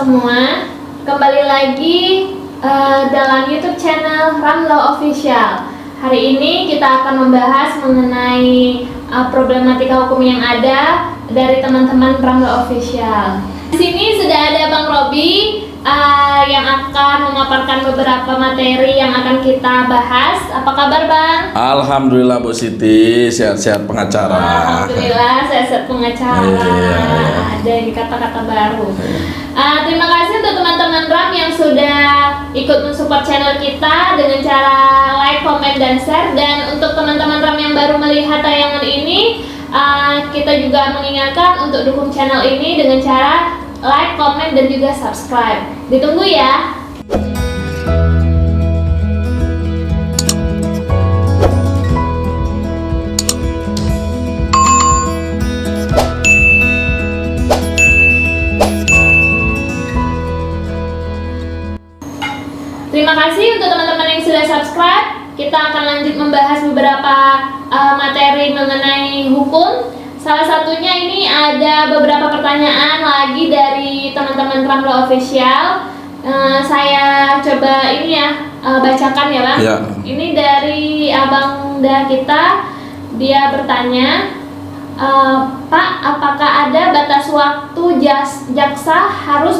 semua, kembali lagi dalam YouTube channel Ramlo Official. Hari ini kita akan membahas mengenai problematika hukum yang ada dari teman-teman Ramlo Official. Di sini sudah ada Bang Robi yang akan memaparkan beberapa materi yang akan kita bahas. Apa kabar, Bang? Alhamdulillah Bu Siti, sehat-sehat pengacara. Alhamdulillah sehat-sehat pengacara. Ada ini kata-kata baru. Terima kasih untuk teman-teman Ram yang sudah ikut mensupport channel kita dengan cara like, komen, dan share. Dan untuk teman-teman Ram yang baru melihat tayangan ini, kita juga mengingatkan untuk dukung channel ini dengan cara like, komen, dan juga subscribe. Ditunggu ya. Terima kasih untuk teman-teman yang sudah subscribe. Kita akan lanjut membahas beberapa materi mengenai hukum. Salah satunya ini ada beberapa pertanyaan lagi dari teman-teman Ramlo Official. Saya coba ini ya bacakan ya, Bang. Ya. Ini dari Abang Da kita. Dia bertanya, Pak, apakah ada batas waktu jaksa harus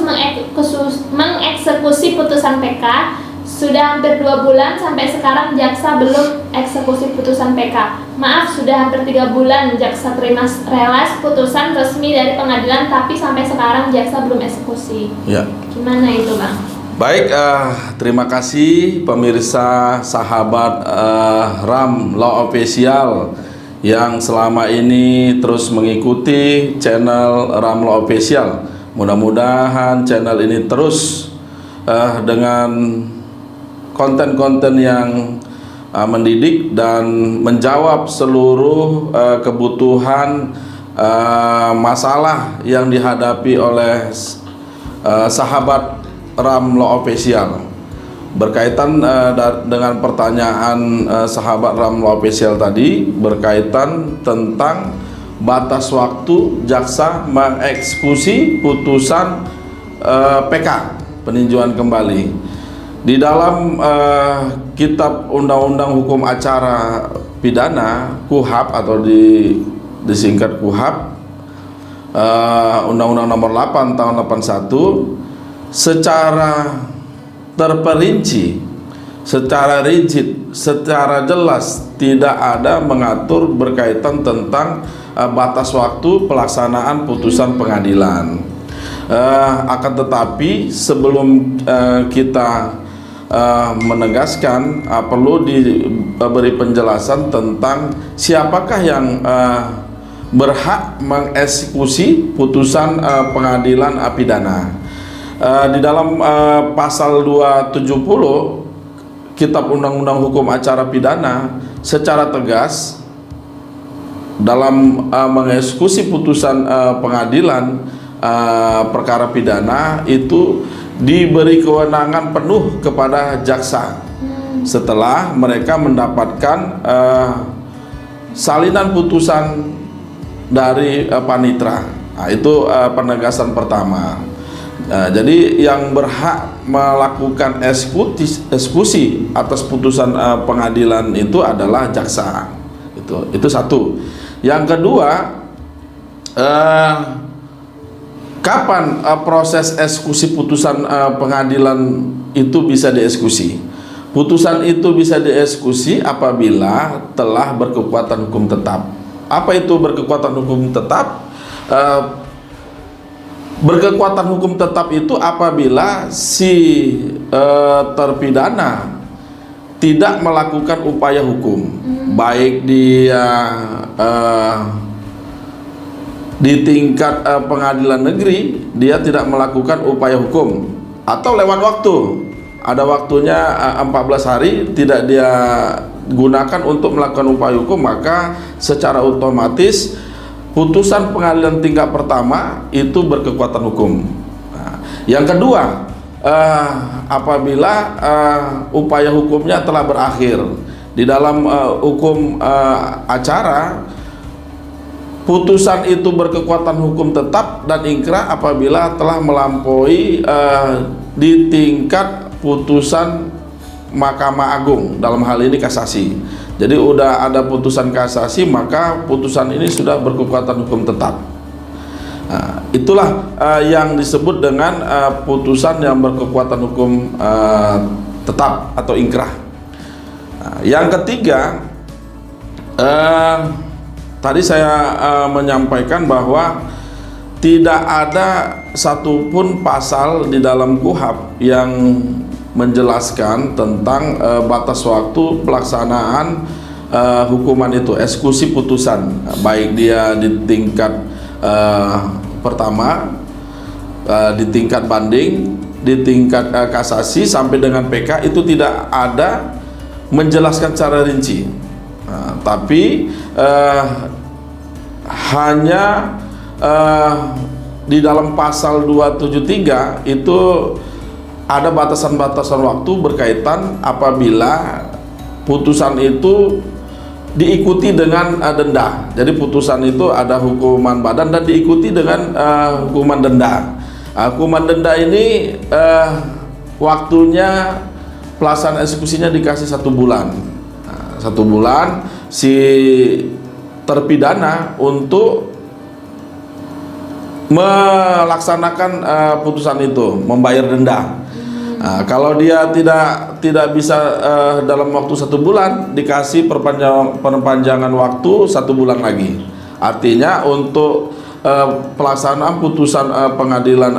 mengeksekusi putusan PK? Sudah hampir 2 bulan sampai sekarang jaksa belum eksekusi putusan PK. Maaf, sudah hampir 3 bulan jaksa terima relas putusan resmi dari pengadilan, tapi sampai sekarang jaksa belum eksekusi. Ya. Gimana itu, Bang? Baik, terima kasih pemirsa sahabat Ram Law Official yang selama ini terus mengikuti channel Ram Law Official. Mudah-mudahan channel ini terus dengan konten-konten yang mendidik dan menjawab seluruh kebutuhan masalah yang dihadapi oleh sahabat Ram Law Official. Berkaitan dengan pertanyaan sahabat Ram Law Official tadi, berkaitan tentang batas waktu jaksa mengeksekusi putusan PK, peninjauan kembali. Di dalam kitab Undang-Undang Hukum Acara Pidana KUHAP atau disingkat KUHAP, Undang-Undang Nomor 8 tahun 81, secara terperinci, secara rigid, secara jelas tidak ada mengatur berkaitan tentang batas waktu pelaksanaan putusan pengadilan. Akan tetapi sebelum kita menegaskan, perlu diberi penjelasan tentang siapakah yang berhak mengeksekusi putusan pengadilan pidana. Di dalam pasal 270 Kitab Undang-Undang Hukum Acara Pidana secara tegas dalam mengeksekusi putusan pengadilan perkara pidana itu diberi kewenangan penuh kepada jaksa setelah mereka mendapatkan salinan putusan dari panitra. Nah, itu penegasan pertama. Jadi yang berhak melakukan eksekusi atas putusan pengadilan itu adalah jaksa. Itu satu. Yang kedua, kapan proses eksekusi putusan pengadilan itu bisa dieksekusi? Putusan itu bisa dieksekusi apabila telah berkekuatan hukum tetap. Apa itu berkekuatan hukum tetap? Berkekuatan hukum tetap itu apabila si terpidana tidak melakukan upaya hukum, baik dia di tingkat pengadilan negeri dia tidak melakukan upaya hukum, atau lewat waktu, ada waktunya 14 hari tidak dia gunakan untuk melakukan upaya hukum, maka secara otomatis putusan pengadilan tingkat pertama itu berkekuatan hukum. Nah, yang kedua, apabila upaya hukumnya telah berakhir. Di dalam hukum acara, putusan itu berkekuatan hukum tetap dan ingkrah apabila telah melampaui di tingkat putusan Mahkamah Agung, dalam hal ini kasasi. Jadi udah ada putusan kasasi, maka putusan ini sudah berkekuatan hukum tetap. Nah, itulah yang disebut dengan putusan yang berkekuatan hukum tetap atau ingkrah. Nah, yang ketiga, tadi saya menyampaikan bahwa tidak ada satupun pasal di dalam KUHP yang menjelaskan tentang batas waktu pelaksanaan hukuman itu, eksekusi putusan, baik dia di tingkat pertama, di tingkat banding, di tingkat kasasi sampai dengan PK, itu tidak ada menjelaskan secara rinci. Tapi hanya di dalam pasal 273 itu ada batasan-batasan waktu berkaitan apabila putusan itu diikuti dengan denda. Jadi putusan itu ada hukuman badan dan diikuti dengan hukuman denda. Hukuman denda ini waktunya pelaksanaan eksekusinya dikasih 1 bulan. 1 bulan si terpidana untuk melaksanakan putusan itu, membayar denda. Kalau dia tidak bisa dalam waktu 1 bulan, dikasih perpanjangan waktu 1 bulan lagi. Artinya untuk pelaksanaan putusan pengadilan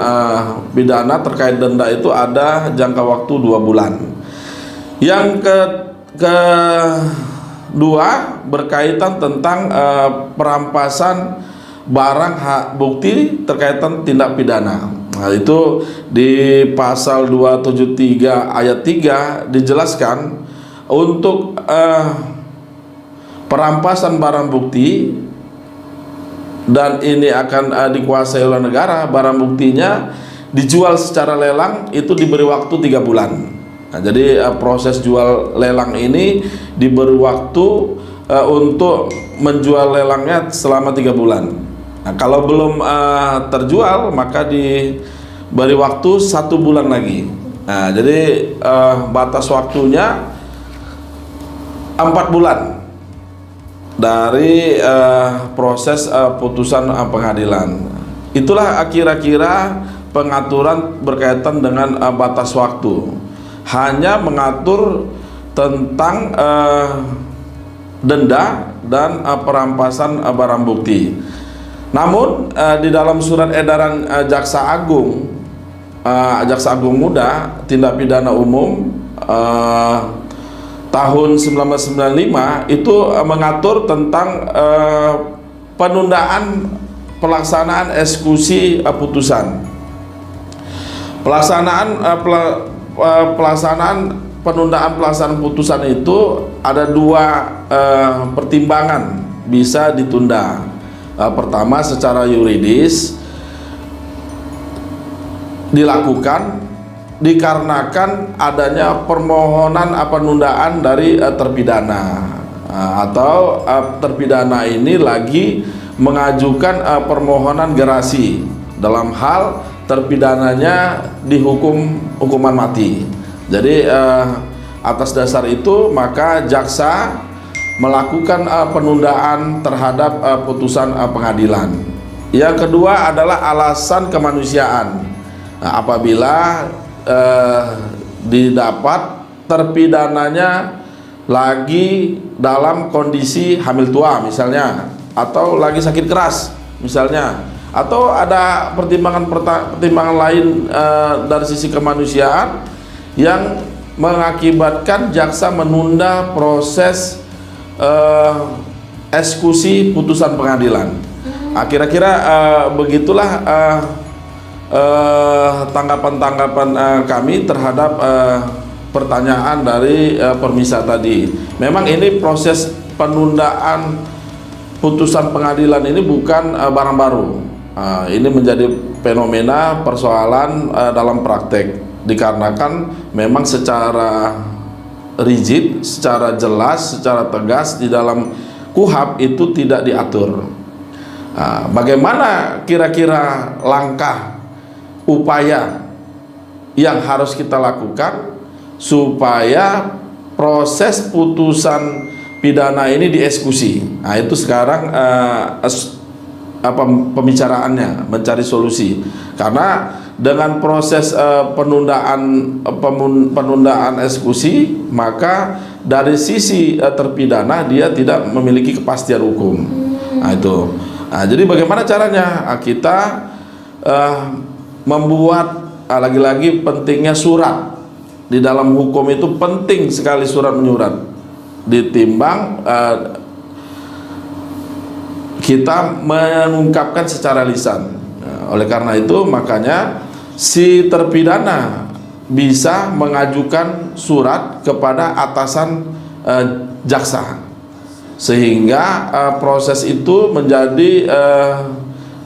pidana terkait denda itu ada jangka waktu 2 bulan. Yang kedua berkaitan tentang perampasan barang hak bukti terkaitan tindak pidana. Nah, itu di pasal 273 ayat 3 dijelaskan untuk perampasan barang bukti, dan ini akan dikuasai oleh negara. Barang buktinya dijual secara lelang, itu diberi waktu 3 bulan. Nah, jadi proses jual lelang ini diberi waktu untuk menjual lelangnya selama 3 bulan. Nah, kalau belum terjual, maka diberi waktu 1 bulan lagi. Nah, jadi batas waktunya 4 bulan dari proses putusan pengadilan. Itulah kira-kira pengaturan berkaitan dengan batas waktu. Hanya mengatur tentang denda dan perampasan barang bukti. Namun di dalam surat edaran Jaksa Agung Muda Tindak Pidana Umum tahun 1995 itu mengatur tentang penundaan pelaksanaan eksekusi putusan. Penundaan pelaksanaan putusan itu ada 2 pertimbangan bisa ditunda. Pertama, secara yuridis dilakukan dikarenakan adanya permohonan penundaan dari terpidana, atau terpidana ini lagi mengajukan permohonan gerasi dalam hal terpidananya dihukum hukuman mati. Jadi atas dasar itu maka jaksa melakukan penundaan terhadap putusan pengadilan. Yang kedua adalah alasan kemanusiaan. Nah, apabila didapat terpidananya lagi dalam kondisi hamil tua misalnya, atau lagi sakit keras misalnya, atau ada pertimbangan lain dari sisi kemanusiaan yang mengakibatkan jaksa menunda proses eksekusi putusan pengadilan. Kira-kira begitulah tanggapan-tanggapan kami terhadap pertanyaan dari permisa tadi. Memang ini proses penundaan putusan pengadilan ini bukan barang baru. Ini menjadi fenomena persoalan dalam praktek, dikarenakan memang secara rigid, secara jelas, secara tegas di dalam KUHP itu tidak diatur. Bagaimana kira-kira langkah upaya yang harus kita lakukan supaya proses putusan pidana ini dieksekusi? Nah, itu sekarang pembicaraannya, mencari solusi. Karena dengan proses penundaan eksekusi, maka dari sisi terpidana dia tidak memiliki kepastian hukum. Nah, itu. Nah, jadi bagaimana caranya? Kita membuat, lagi-lagi pentingnya surat. Di dalam hukum itu penting sekali surat menyurat, ditimbang kita mengungkapkan secara lisan. Oleh karena itu, makanya si terpidana bisa mengajukan surat kepada atasan jaksa, sehingga proses itu menjadi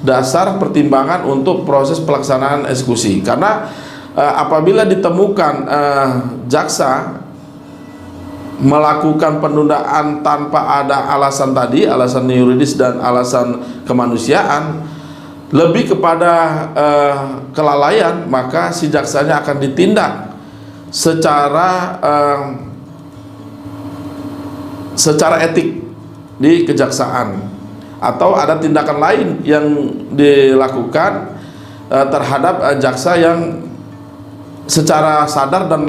dasar pertimbangan untuk proses pelaksanaan eksekusi. Karena apabila ditemukan jaksa melakukan penundaan tanpa ada alasan tadi, alasan yuridis dan alasan kemanusiaan, lebih kepada kelalaian, maka si jaksanya akan ditindak secara etik di kejaksaan, atau ada tindakan lain yang dilakukan terhadap jaksa yang secara sadar dan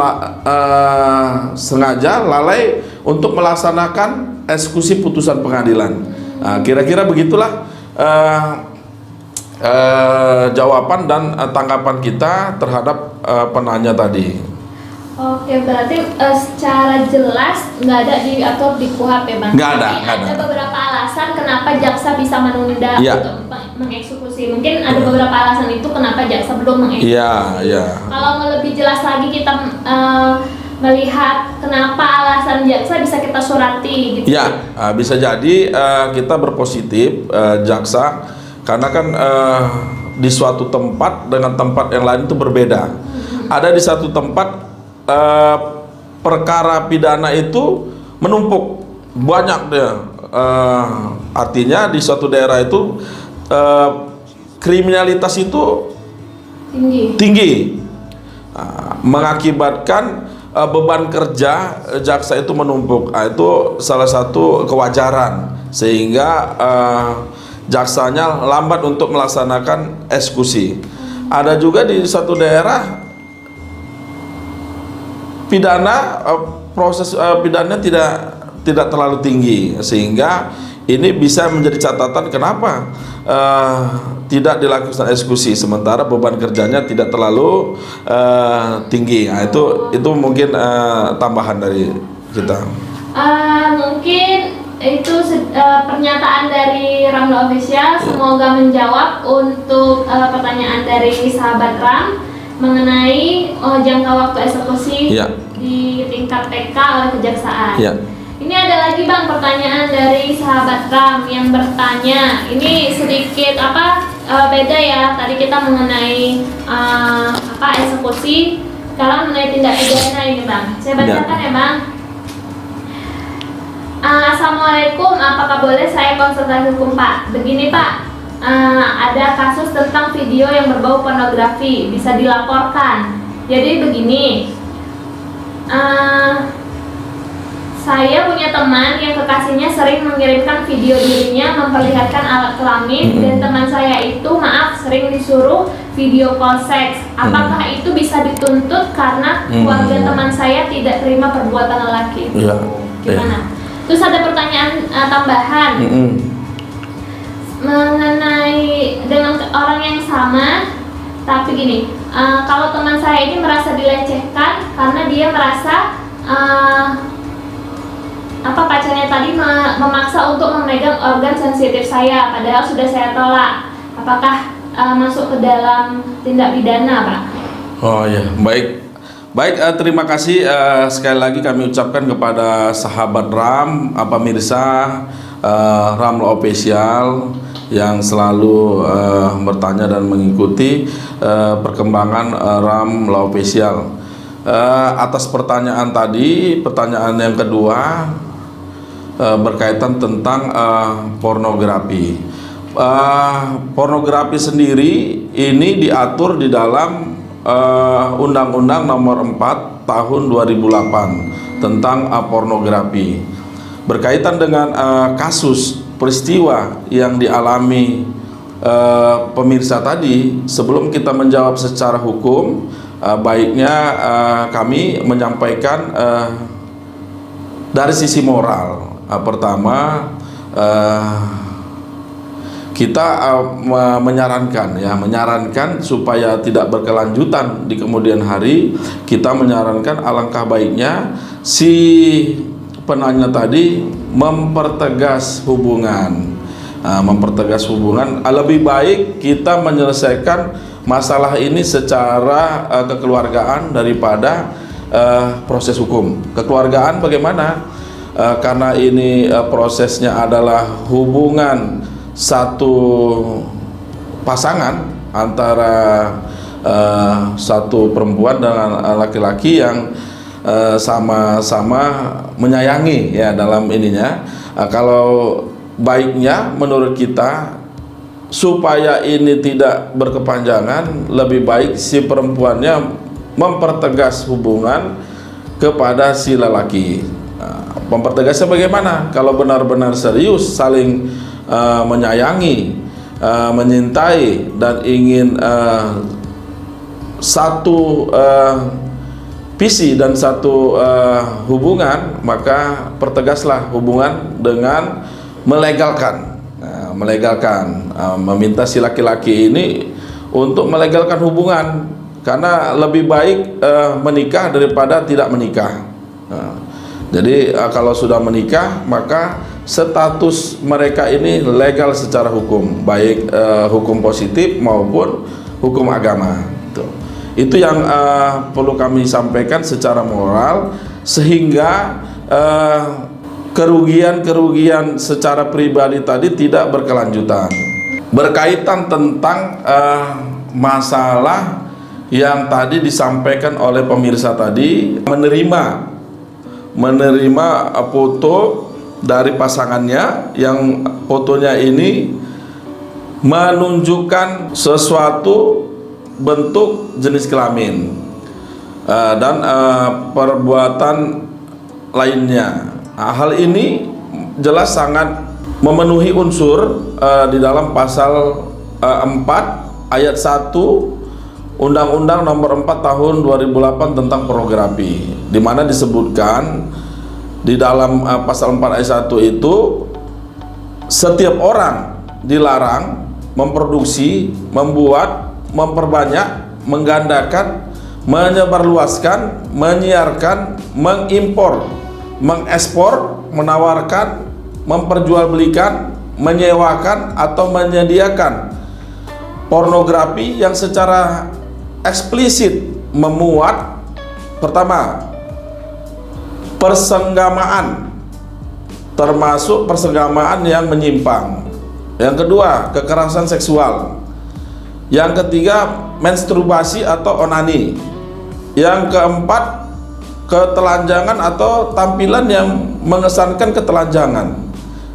sengaja lalai untuk melaksanakan eksekusi putusan pengadilan. Nah, kira-kira begitulah jawaban dan tanggapan kita terhadap penanya tadi. Oke, berarti secara jelas nggak ada diatur di KUHP ya Bang? Nggak ada. Ada beberapa alasan kenapa jaksa bisa menunda untuk mengeksekusi. Mungkin ada beberapa alasan itu kenapa jaksa belum mengeksekusi. Kalau mau lebih jelas lagi kita melihat kenapa alasan jaksa bisa kita surati gitu. Bisa jadi kita berpositif jaksa, karena kan di suatu tempat dengan tempat yang lain itu berbeda. Ada di satu tempat perkara pidana itu menumpuk banyak dia. Artinya di suatu daerah itu kriminalitas itu tinggi. Mengakibatkan beban kerja jaksa itu menumpuk. Itu salah satu kewajaran, sehingga jaksanya lambat untuk melaksanakan eksekusi. Ada juga di satu daerah proses pidana tidak terlalu tinggi, sehingga ini bisa menjadi catatan kenapa tidak dilakukan eksekusi, sementara beban kerjanya tidak terlalu tinggi. Nah, itu mungkin tambahan dari kita. Mungkin itu pernyataan dari Ramla Official. Semoga menjawab untuk pertanyaan dari sahabat Ram mengenai jangka waktu eksekusi di tingkat TK oleh kejaksaan. Ini ada lagi Bang pertanyaan dari sahabat Ram yang bertanya, ini sedikit beda ya. Tadi kita mengenai eksekusi, sekarang mengenai tindak pidana ini Bang. Saya bacakan ya Bang. Assalamualaikum, apakah boleh saya konsultasi hukum Pak? Begini Pak, ada kasus tentang video yang berbau pornografi, bisa dilaporkan. Jadi begini, saya punya teman yang kekasihnya sering mengirimkan video dirinya memperlihatkan alat kelamin, dan teman saya itu sering disuruh video call seks. Apakah itu bisa dituntut karena keluarga teman saya tidak terima perbuatan lelaki? Gimana? Terus ada pertanyaan tambahan mengenai dengan orang yang sama, tapi gini, kalau teman saya ini merasa dilecehkan karena dia merasa pacarnya tadi memaksa untuk memegang organ sensitif saya, padahal sudah saya tolak. Apakah masuk ke dalam tindak pidana, Pak? Oh ya, baik, terima kasih sekali lagi kami ucapkan kepada sahabat Ram, pemirsa Ramla Official yang selalu bertanya dan mengikuti perkembangan Ramla Official. Atas pertanyaan tadi, pertanyaan yang kedua berkaitan tentang pornografi. Pornografi sendiri ini diatur di dalam Undang-Undang Nomor 4 Tahun 2008 tentang pornografi. Berkaitan dengan kasus peristiwa yang dialami pemirsa tadi, sebelum kita menjawab secara hukum, baiknya kami menyampaikan dari sisi moral. Pertama, kita menyarankan supaya tidak berkelanjutan di kemudian hari. Kita menyarankan alangkah baiknya si penanya tadi mempertegas hubungan. Lebih baik kita menyelesaikan masalah ini secara kekeluargaan daripada proses hukum. Kekeluargaan bagaimana? Karena ini prosesnya adalah hubungan satu pasangan antara satu perempuan dengan laki-laki yang sama-sama menyayangi ya dalam ininya. Kalau baiknya menurut kita supaya ini tidak berkepanjangan, lebih baik si perempuannya mempertegas hubungan kepada si lelaki. Mempertegasnya bagaimana? Kalau benar-benar serius saling menyayangi, menyintai, dan ingin satu visi dan satu hubungan, maka pertegaslah hubungan dengan melegalkan, meminta si laki-laki ini untuk melegalkan hubungan, karena lebih baik menikah daripada tidak menikah. Jadi kalau sudah menikah, maka status mereka ini legal secara hukum, baik hukum positif maupun hukum agama. Itu yang perlu kami sampaikan secara moral, sehingga kerugian secara pribadi tadi tidak berkelanjutan. Berkaitan tentang masalah yang tadi disampaikan oleh pemirsa tadi, menerima foto dari pasangannya, yang fotonya ini menunjukkan sesuatu bentuk jenis kelamin dan perbuatan lainnya. Hal ini jelas sangat memenuhi unsur di dalam pasal 4 ayat 1 Undang-Undang Nomor 4 Tahun 2008 tentang pornografi, di mana disebutkan di dalam pasal 4 ayat 1 itu setiap orang dilarang memproduksi, membuat, memperbanyak, menggandakan, menyebarluaskan, menyiarkan, mengimpor, mengekspor, menawarkan, memperjualbelikan, menyewakan atau menyediakan pornografi yang secara eksplisit memuat, pertama, persenggamaan, termasuk persenggamaan yang menyimpang. Yang kedua, kekerasan seksual. Yang ketiga, menstruasi atau onani. Yang keempat, ketelanjangan atau tampilan yang mengesankan ketelanjangan.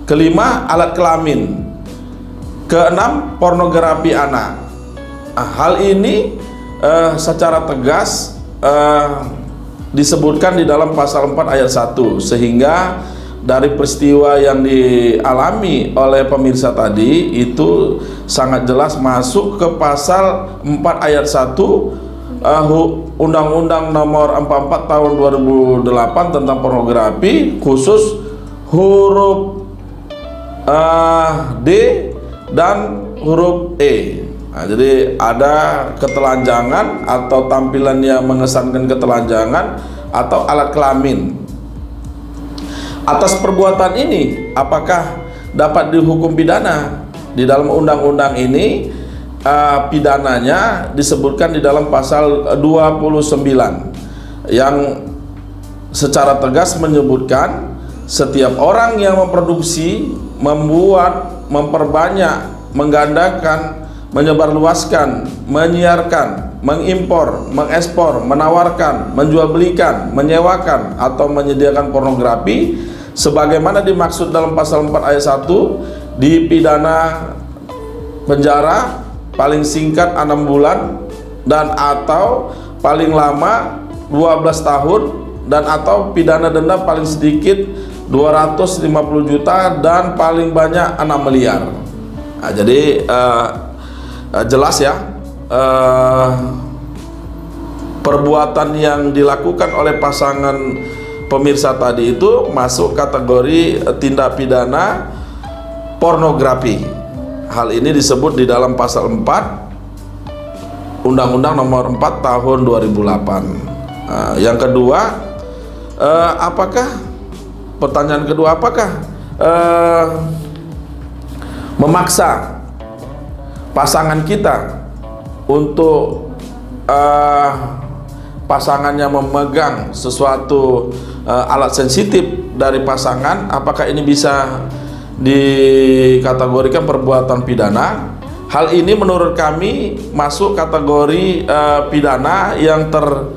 Kelima, alat kelamin. Keenam, pornografi anak. Hal ini secara tegas disebutkan di dalam pasal 4 ayat 1, sehingga dari peristiwa yang dialami oleh pemirsa tadi itu sangat jelas masuk ke pasal 4 ayat 1 Undang-Undang Nomor 44 Tahun 2008 tentang pornografi, khusus huruf D dan huruf E. Jadi ada ketelanjangan atau tampilan yang mengesankan ketelanjangan atau alat kelamin. Atas perbuatan ini, apakah dapat dihukum pidana? Di dalam undang-undang ini pidananya disebutkan di dalam pasal 29 yang secara tegas menyebutkan setiap orang yang memproduksi, membuat, memperbanyak, menggandakan, menyebarluaskan, menyiarkan, mengimpor, mengekspor, menawarkan, menjualbelikan, menyewakan atau menyediakan pornografi sebagaimana dimaksud dalam pasal 4 ayat 1 dipidana penjara, paling singkat 6 bulan, dan atau paling lama 12 tahun, dan atau pidana denda paling sedikit 250 juta dan paling banyak 6 miliar. Nah, jadi jelas ya, perbuatan yang dilakukan oleh pasangan pemirsa tadi itu masuk kategori tindak pidana pornografi. Hal ini disebut di dalam pasal 4 Undang-Undang Nomor 4 Tahun 2008. Yang kedua, pertanyaan kedua, apakah memaksa pasangan kita untuk pasangannya memegang sesuatu alat sensitif dari pasangan, apakah ini bisa dikategorikan perbuatan pidana? Hal ini menurut kami masuk kategori pidana yang termuat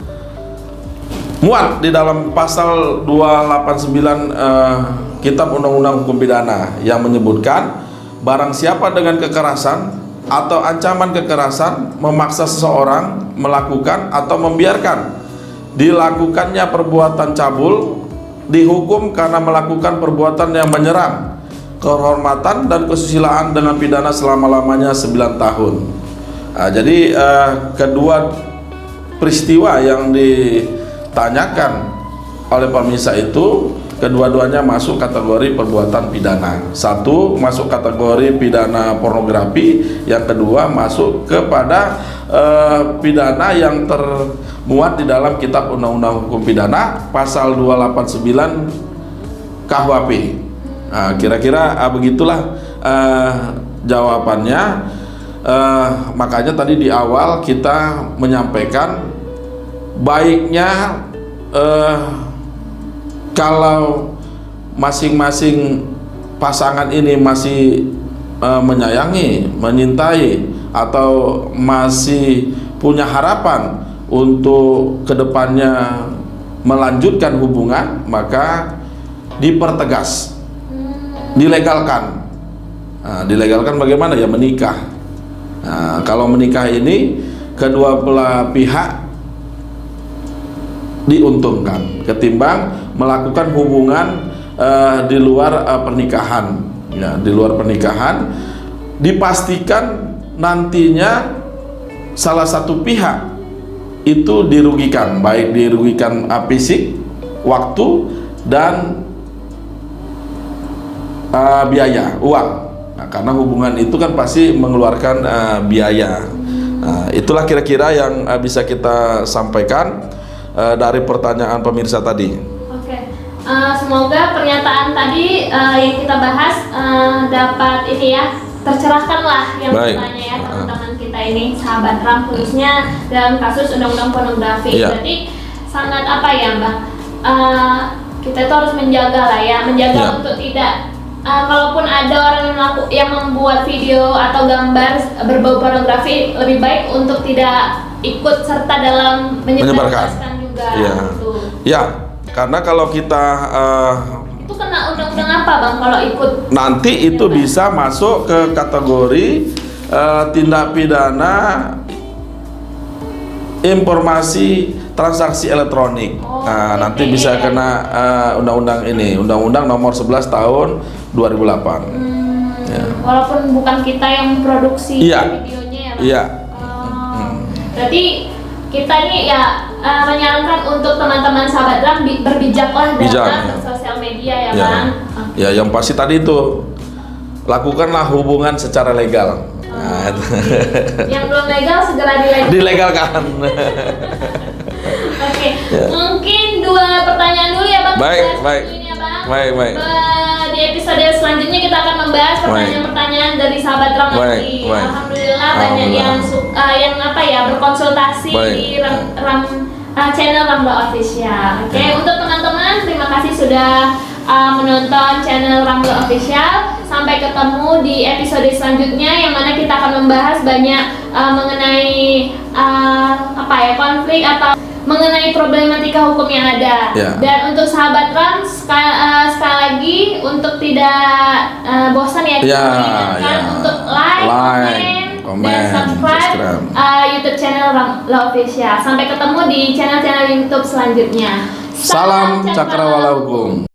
di dalam pasal 289 Kitab Undang-Undang Hukum Pidana, yang menyebutkan barang siapa dengan kekerasan atau ancaman kekerasan memaksa seseorang melakukan atau membiarkan dilakukannya perbuatan cabul, dihukum karena melakukan perbuatan yang menyerang kehormatan dan kesusilaan dengan pidana selama-lamanya 9 tahun. Jadi kedua peristiwa yang ditanyakan oleh pemirsa itu kedua-duanya masuk kategori perbuatan pidana. Satu masuk kategori pidana pornografi, yang kedua masuk kepada pidana yang termuat di dalam Kitab Undang-Undang Hukum Pidana pasal 289 KUHP. Kira-kira begitulah jawabannya. Makanya tadi di awal kita menyampaikan baiknya kalau masing-masing pasangan ini masih menyayangi, menyintai, atau masih punya harapan untuk kedepannya melanjutkan hubungan, maka dipertegas, dilegalkan. Dilegalkan bagaimana? Ya menikah. Kalau menikah ini kedua belah pihak diuntungkan ketimbang melakukan hubungan di luar pernikahan. Ya, di luar pernikahan dipastikan nantinya salah satu pihak itu dirugikan, baik dirugikan fisik, waktu, dan biaya, uang. Karena hubungan itu kan pasti mengeluarkan biaya. Itulah kira-kira yang bisa kita sampaikan dari pertanyaan pemirsa tadi. Oke, semoga pernyataan tadi yang kita bahas dapat ini ya, tercerahkanlah yang bertanya ya teman-teman kita ini, sahabat RAM, khususnya dalam kasus undang-undang pornografi. Berarti sangat apa ya, Bang? Kita itu harus menjaga lah ya, menjaga untuk tidak kalaupun ada orang yang membuat video atau gambar berbau pornografi, lebih baik untuk tidak ikut serta dalam menyebarkan juga. Ya, karena kalau kita itu kena undang-undang apa, Bang, kalau ikut? Nanti itu bisa masuk ke kategori tindak pidana informasi transaksi elektronik. Nanti bisa kena undang-undang ini, Undang-Undang Nomor 11 Tahun 2008. Walaupun bukan kita yang produksi videonya ya, Bang? Berarti kita ini ya menyarankan untuk teman-teman sahabat RAM berbijaklah dalam sosial media ya, Bang. Ya, yang pasti tadi itu lakukanlah hubungan secara legal. Yang belum legal segera dilegalkan. Oke, mungkin 2 pertanyaan dulu ya, Bang. Baik. Di episode selanjutnya kita akan membahas pertanyaan-pertanyaan dari sahabat RAM lagi. Alhamdulillah banyak yang berkonsultasi di channel Rambla Official. Oke, untuk teman-teman terima kasih sudah menonton channel Rambla Official. Sampai ketemu di episode selanjutnya, yang mana kita akan membahas banyak mengenai konflik atau mengenai problematika hukum yang ada. Ya. Dan untuk sahabat Ram sekali lagi untuk tidak bosan ya, kita Ya, mengingatkan ya. untuk like, komen, dan subscribe YouTube channel Ramla Official. Sampai ketemu di channel-channel YouTube selanjutnya. Salam Cakrawala Hukum.